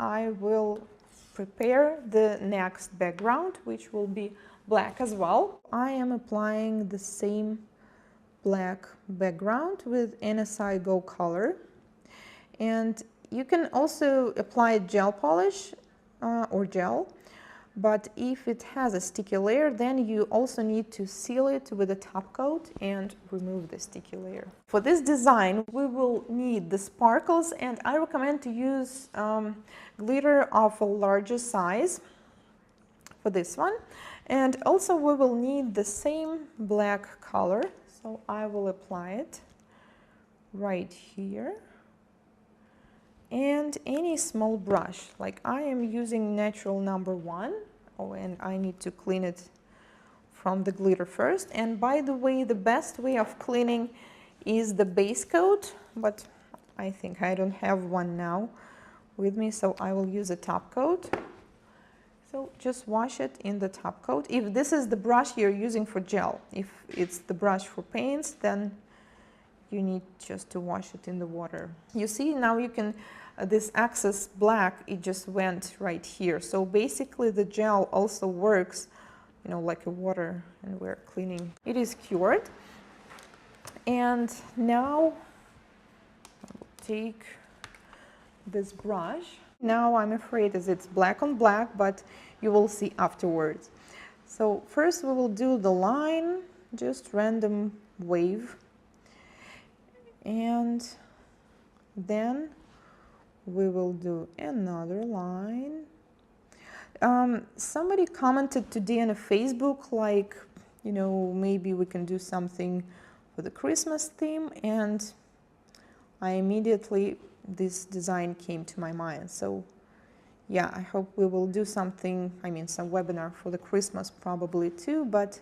I will prepare the next background, which will be black as well. I am applying the same black background with NSI Go color, and you can also apply gel polish or gel, but if it has a sticky layer, then you also need to seal it with a top coat and remove the sticky layer. For this design, we will need the sparkles, and I recommend to use glitter of a larger size for this one. And also we will need the same black color, so I will apply it right here. And any small brush, like I am using natural number 1. Oh, and I need to clean it from the glitter first. And by the way, the best way of cleaning is the base coat, but I think I don't have one now with me, so I will use a top coat. So just wash it in the top coat. If this is the brush you're using for gel, if it's the brush for paints, then you need just to wash it in the water. You see, now you can, this excess black, it just went right here. So basically the gel also works, you know, like a water, and we're cleaning. It is cured. And now I will take this brush. Now I'm afraid as it's black on black, but you will see afterwards. So first we will do the line, just random wave. And then we will do another line. Somebody commented today on a Facebook, like, you know, maybe we can do something for the Christmas theme, and I immediately, this design came to my mind. So yeah, I hope we will do something, I mean, some webinar for the Christmas probably too, but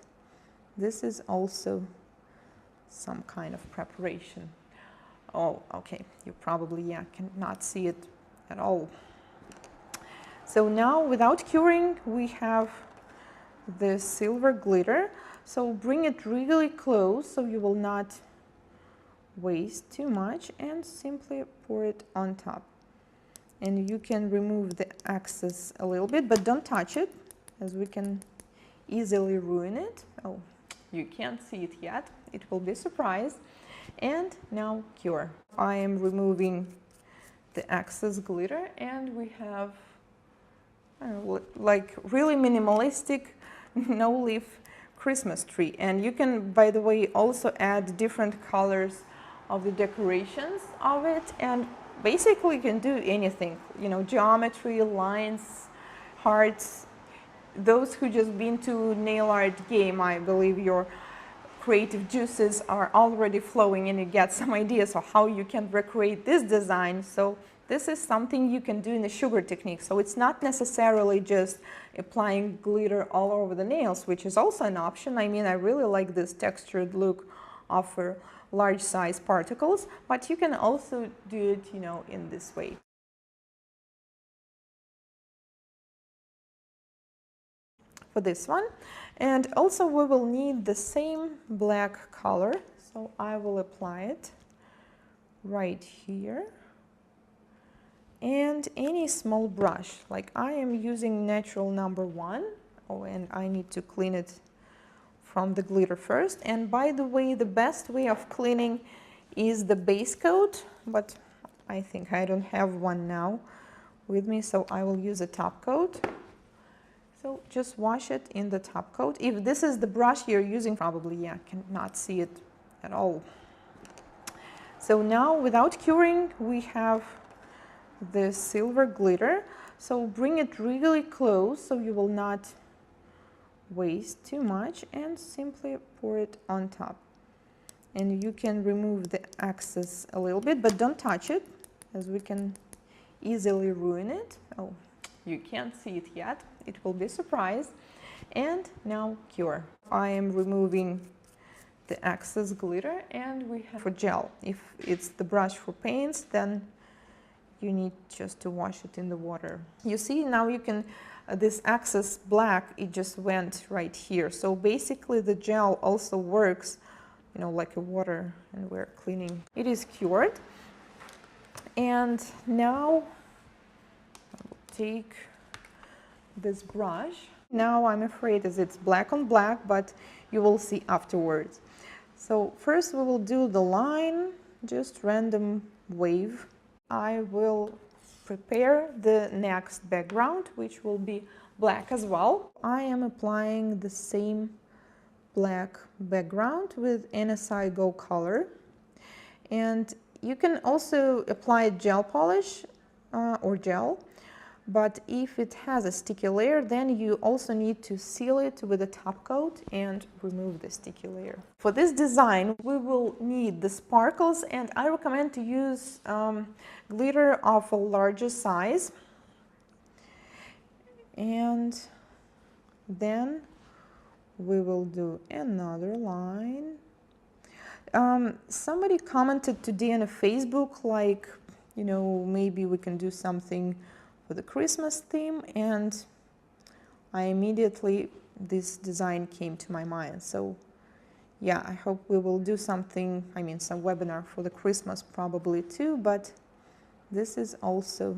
this is also some kind of preparation. Oh, okay, you probably, yeah, cannot see it at all. So now, without curing, we have the silver glitter. So bring it really close so you will not waste too much, and simply pour it on top. And you can remove the excess a little bit, but don't touch it, as we can easily ruin it. Oh, you can't see it yet. It will be a surprise. And now cure. I am removing the excess glitter, and we have, I don't know, like really minimalistic no-leaf Christmas tree. And you can, by the way, also add different colors of the decorations of it, and basically you can do anything, you know, geometry, lines, hearts. Those who just been to nail art game, I believe your creative juices are already flowing and you get some ideas of how you can recreate this design. So this is something you can do in the sugar technique. So it's not necessarily just applying glitter all over the nails, which is also an option. I mean, I really like this textured look of large size particles, but you can also do it, you know, in this way. For this one. And also we will need the same black color, so I will apply it right here. And any small brush, like I am using natural number 1. Oh, and I need to clean it from the glitter first. And by the way, the best way of cleaning is the base coat, but I think I don't have one now with me, so I will use a top coat. So just wash it in the top coat. If this is the brush you're using, probably, yeah, cannot see it at all. So now, without curing, we have the silver glitter. So bring it really close so you will not waste too much, and simply pour it on top. And you can remove the excess a little bit, but don't touch it, as we can easily ruin it. Oh, you can't see it yet. It will be a surprise. And now cure. I am removing the excess glitter, and we have for gel. If it's the brush for paints, then you need just to wash it in the water. You see, now you can, this excess black, it just went right here. So basically the gel also works, you know, like a water, and we're cleaning. It is cured. And now I will take this brush. Now I'm afraid as it's black on black, but you will see afterwards. So first we will do the line, just random wave. I will prepare the next background, which will be black as well. I am applying the same black background with NSI Go color, and you can also apply gel polish or gel, but if it has a sticky layer, then you also need to seal it with a top coat and remove the sticky layer. For this design we will need the sparkles, and I recommend to use glitter of a larger size. And then we will do another line. Somebody commented today on Facebook, like, you know, maybe we can do something for the Christmas theme, and this design came to my mind. So yeah, I hope we will do something, I mean some webinar for the Christmas probably too, but this is also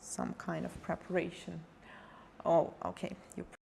some kind of preparation. Oh, okay.